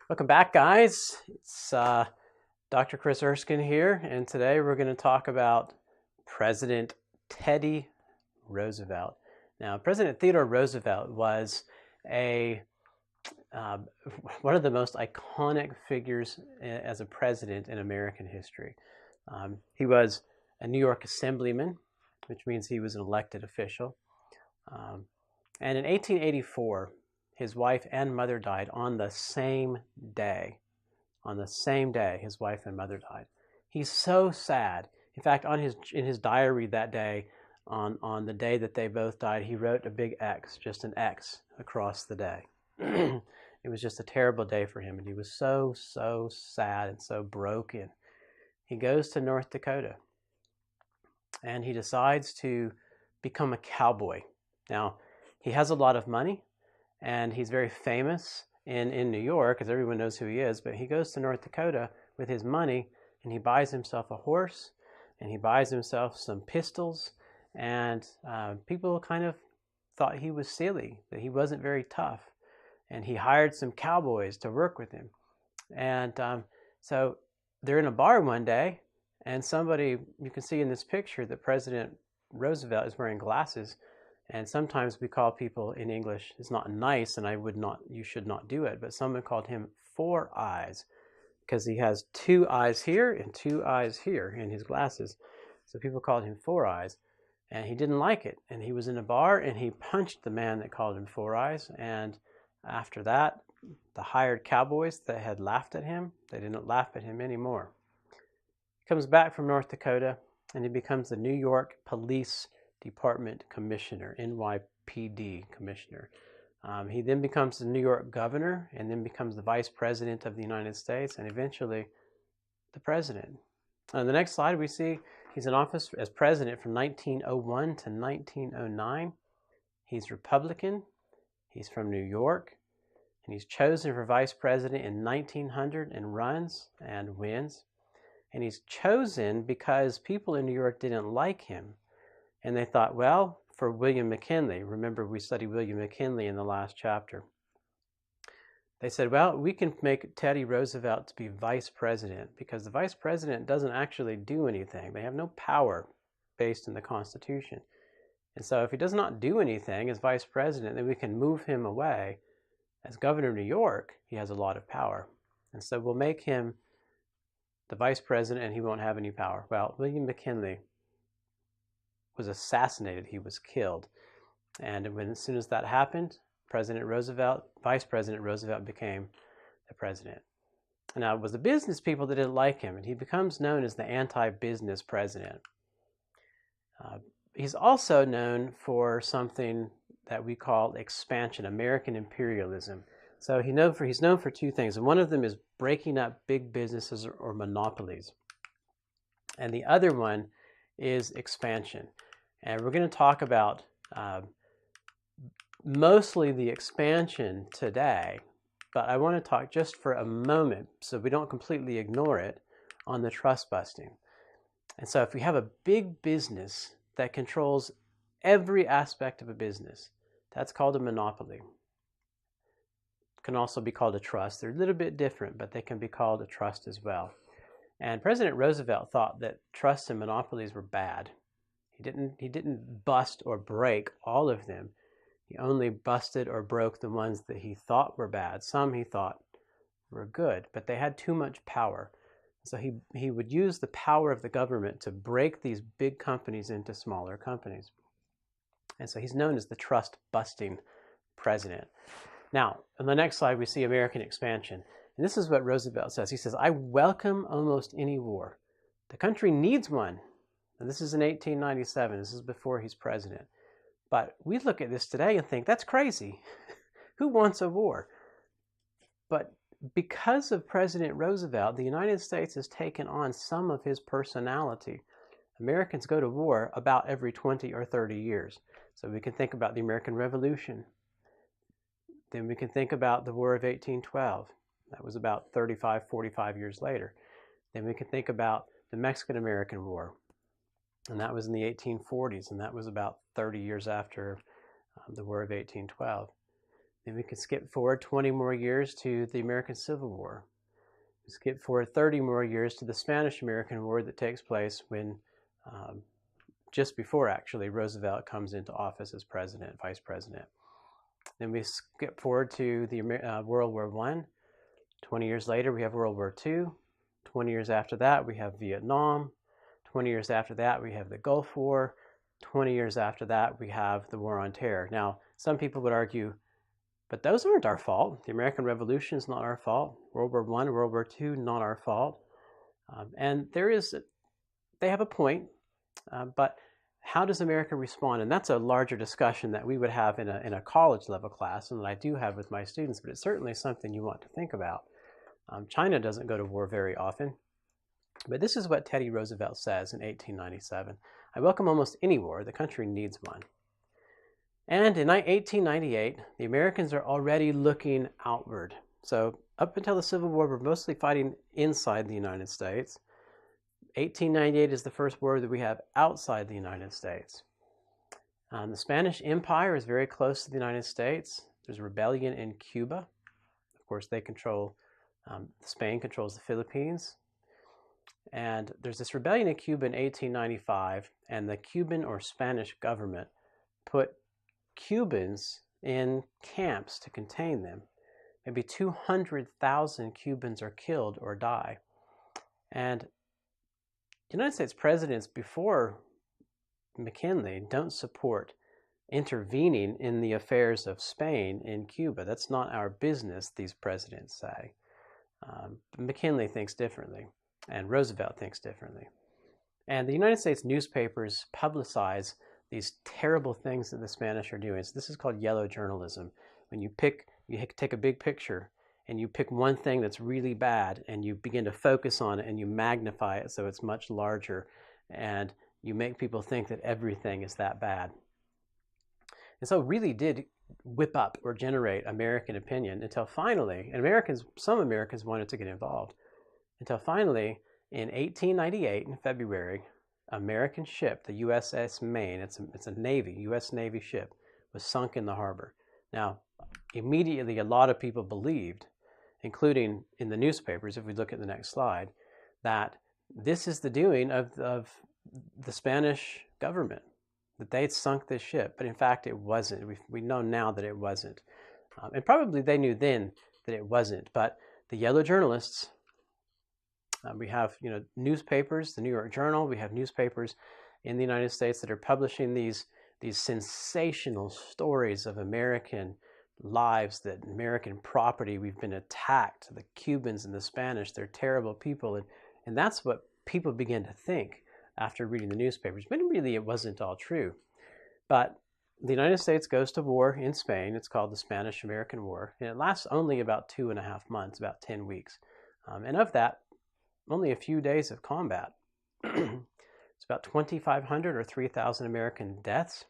Welcome back, guys. It's Dr. Chris Erskine here, and today we're going to talk about President Teddy Roosevelt. Now, President Theodore Roosevelt was a uh, one of the most iconic figures as a president in American history. He was a New York assemblyman, which means he was an elected official. Um, and in 1884, his wife and mother died on the same day. On the same day, his wife and mother died. He's so sad. In fact, in his diary that day, on the day that they both died, he wrote a big X, just an X across the day. It was just a terrible day for him, and he was so sad and so broken. He goes to North Dakota, and he decides to become a cowboy. Now, he has a lot of money, and he's very famous in New York, because everyone knows who he is, but he goes to North Dakota with his money, and he buys himself a horse, and he buys himself some pistols, and people kind of thought he was silly, that he wasn't very tough, and he hired some cowboys to work with him. And so they're in a bar one day, and somebody, you can see in this picture that President Roosevelt is wearing glasses. And sometimes we call people in English, it's not nice, and you should not do it, but someone called him Four Eyes because he has two eyes here and two eyes here in his glasses. So people called him Four Eyes, and he didn't like it. And he was in a bar, and he punched the man that called him Four Eyes. And after that, the hired cowboys that had laughed at him, they didn't laugh at him anymore. He comes back from North Dakota, and he becomes the New York Police Department Commissioner, NYPD Commissioner. He then becomes the New York Governor, and then becomes the Vice President of the United States, and eventually the President. On the next slide, we see he's in office as President from 1901 to 1909. He's Republican. He's from New York, and he's chosen for Vice President in 1900 and runs and wins. And he's chosen because people in New York didn't like him. And they thought, well, for William McKinley, remember we studied William McKinley in the last chapter. They said, well, we can make Teddy Roosevelt to be vice president because the vice president doesn't actually do anything. They have no power based in the Constitution. And so if he does not do anything as vice president, then we can move him away. As governor of New York, he has a lot of power. And so we'll make him the vice president and he won't have any power. Well, William McKinley was assassinated. He was killed. And as soon as that happened, Vice President Roosevelt became the president. Now, it was the business people that didn't like him, and he becomes known as the anti-business president. He's also known for something that we call expansion, American imperialism. So he's known for two things, and one of them is breaking up big businesses or monopolies. And the other one is expansion. And we're going to talk about mostly the expansion today, but I want to talk just for a moment so we don't completely ignore it on the trust busting. And so if we have a big business that controls every aspect of a business, that's called a monopoly. It can also be called a trust. They're a little bit different, but they can be called a trust as well. And President Roosevelt thought that trusts and monopolies were bad. He didn't bust or break all of them. He only busted or broke the ones that he thought were bad. Some he thought were good, but they had too much power. So he would use the power of the government to break these big companies into smaller companies. And so he's known as the trust-busting president. Now, on the next slide, we see American expansion. And this is what Roosevelt says. He says, I welcome almost any war. The country needs one. And this is in 1897. This is before he's president. But we look at this today and think, that's crazy. Who wants a war? But because of President Roosevelt, the United States has taken on some of his personality. Americans go to war about every 20 or 30 years. So we can think about the American Revolution. Then we can think about the War of 1812. That was about 35, 45 years later. Then we can think about the Mexican-American War. And that was in the 1840s, and that was about 30 years after the War of 1812. Then we can skip forward 20 more years to the American Civil War. We skip forward 30 more years to the Spanish-American War that takes place when, just before actually, Roosevelt comes into office as president, vice president. Then we skip forward to the World War I. 20 years later, we have World War II. 20 years after that, we have Vietnam. 20 years after that, we have the Gulf War. 20 years after that, we have the War on Terror. Now, some people would argue, but those aren't our fault. The American Revolution is not our fault. World War I, World War II, not our fault. And they have a point, but how does America respond? And that's a larger discussion that we would have in a college level class, and that I do have with my students, but it's certainly something you want to think about. China doesn't go to war very often, but this is what Teddy Roosevelt says in 1897. I welcome almost any war. The country needs one. And in 1898, the Americans are already looking outward. So up until the Civil War, we're mostly fighting inside the United States. 1898 is the first war that we have outside the United States. The Spanish Empire is very close to the United States. There's a rebellion in Cuba. Of course, they control, Spain controls the Philippines. And there's this rebellion in Cuba in 1895, and the Cuban or Spanish government put Cubans in camps to contain them. Maybe 200,000 Cubans are killed or die. And United States presidents before McKinley don't support intervening in the affairs of Spain in Cuba. That's not our business, these presidents say. McKinley thinks differently, and Roosevelt thinks differently. And the United States newspapers publicize these terrible things that the Spanish are doing. So this is called yellow journalism. When you take a big picture and you pick one thing that's really bad and you begin to focus on it and you magnify it so it's much larger, and you make people think that everything is that bad. And so it really did whip up or generate American opinion until finally, and some Americans wanted to get involved, until finally in 1898 in February, American ship, the USS Maine, it's a Navy, U.S. Navy ship, was sunk in the harbor. Now, immediately a lot of people believed, including in the newspapers, if we look at the next slide, that this is the doing of the Spanish government, that they'd sunk this ship. But in fact, it wasn't. We know now that it wasn't. And probably they knew then that it wasn't. But the yellow journalists, we have newspapers, the New York Journal, we have newspapers in the United States that are publishing these sensational stories of American lives, that American property, we've been attacked, the Cubans and the Spanish, they're terrible people. And that's what people begin to think after reading the newspapers. But really it wasn't all true. But the United States goes to war in Spain. It's called the Spanish-American War. And it lasts only about 2.5 months, about 10 weeks. And of that, only a few days of combat. It's about 2,500 or 3,000 American deaths.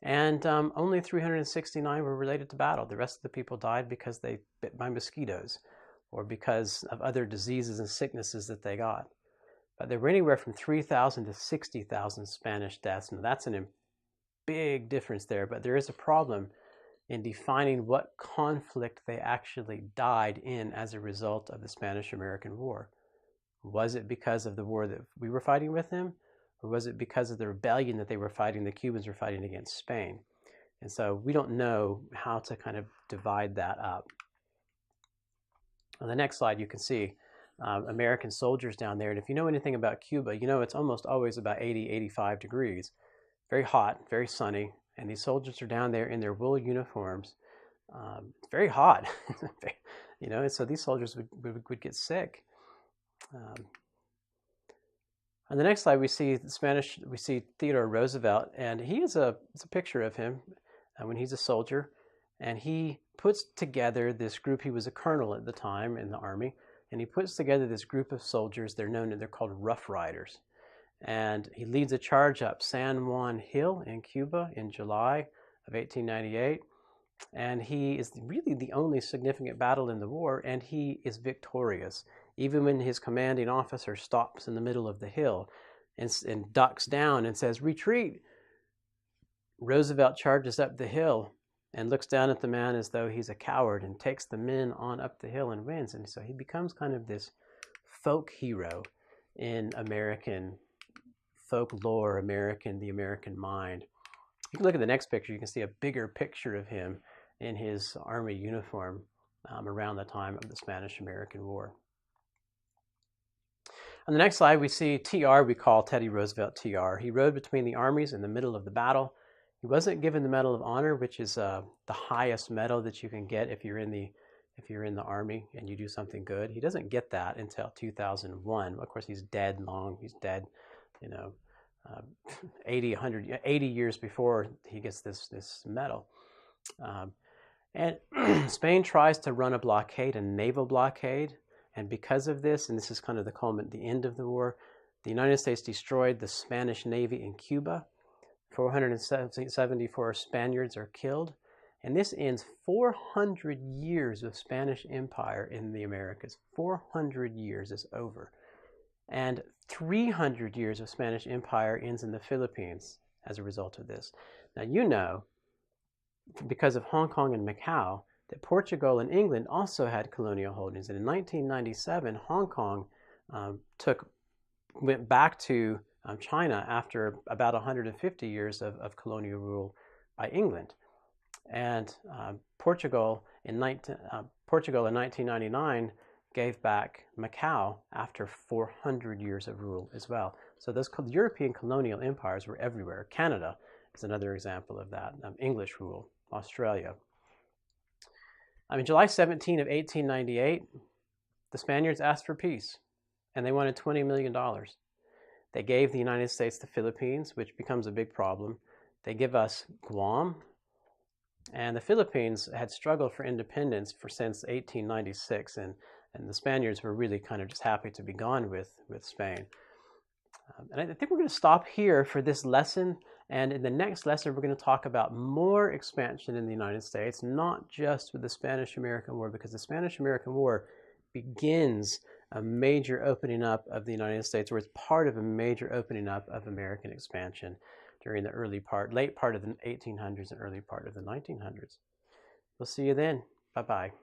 And only 369 were related to battle. The rest of the people died because they bit by mosquitoes or because of other diseases and sicknesses that they got. But there were anywhere from 3,000 to 60,000 Spanish deaths. Now that's a big difference there, but there is a problem in defining what conflict they actually died in as a result of the Spanish-American War. Was it because of the war that we were fighting with them? Or was it because of the rebellion that they were fighting, the Cubans were fighting against Spain? And so we don't know how to kind of divide that up. On the next slide, you can see American soldiers down there. And if you know anything about Cuba, you know it's almost always about 80, 85 degrees. Very hot, very sunny. And these soldiers are down there in their wool uniforms. It's very hot, and so these soldiers would get sick. On the next slide, we see Theodore Roosevelt, and it's a picture of him when he's a soldier, and he puts together this group. He was a colonel at the time in the Army, and he puts together this group of soldiers. They're called Rough Riders, and he leads a charge up San Juan Hill in Cuba in July of 1898, and he is really the only significant battle in the war, and he is victorious. Even when his commanding officer stops in the middle of the hill and ducks down and says, "Retreat," Roosevelt charges up the hill and looks down at the man as though he's a coward and takes the men on up the hill and wins. And so he becomes kind of this folk hero in American folklore, the American mind. You can look at the next picture. You can see a bigger picture of him in his army uniform around the time of the Spanish-American War. On the next slide, we see TR. We call Teddy Roosevelt TR. He rode between the armies in the middle of the battle. He wasn't given the Medal of Honor, which is the highest medal that you can get if you're in the Army and you do something good. He doesn't get that until 2001. Of course, he's dead long. He's dead, 80 years before he gets this medal. And Spain tries to run a blockade, a naval blockade. And because of this, and this is kind of the end of the war, the United States destroyed the Spanish Navy in Cuba. 474 Spaniards are killed. And this ends 400 years of Spanish Empire in the Americas. 400 years is over. And 300 years of Spanish Empire ends in the Philippines as a result of this. Now, you know, because of Hong Kong and Macau, that Portugal and England also had colonial holdings. And in 1997, Hong Kong went back to China after about 150 years of colonial rule by England. And Portugal in 1999 gave back Macau after 400 years of rule as well. So those European colonial empires were everywhere. Canada is another example of that. English rule, Australia. July 17 of 1898, the Spaniards asked for peace, and they wanted $20 million. They gave the United States the Philippines, which becomes a big problem. They give us Guam, and the Philippines had struggled for independence since 1896, and the Spaniards were really kind of just happy to be gone with Spain. And I think we're going to stop here for this lesson. And in the next lesson, we're going to talk about more expansion in the United States, not just with the Spanish-American War, because the Spanish-American War begins a major opening up of the United States, or it's part of a major opening up of American expansion during the late part of the 1800s and early part of the 1900s. We'll see you then. Bye-bye.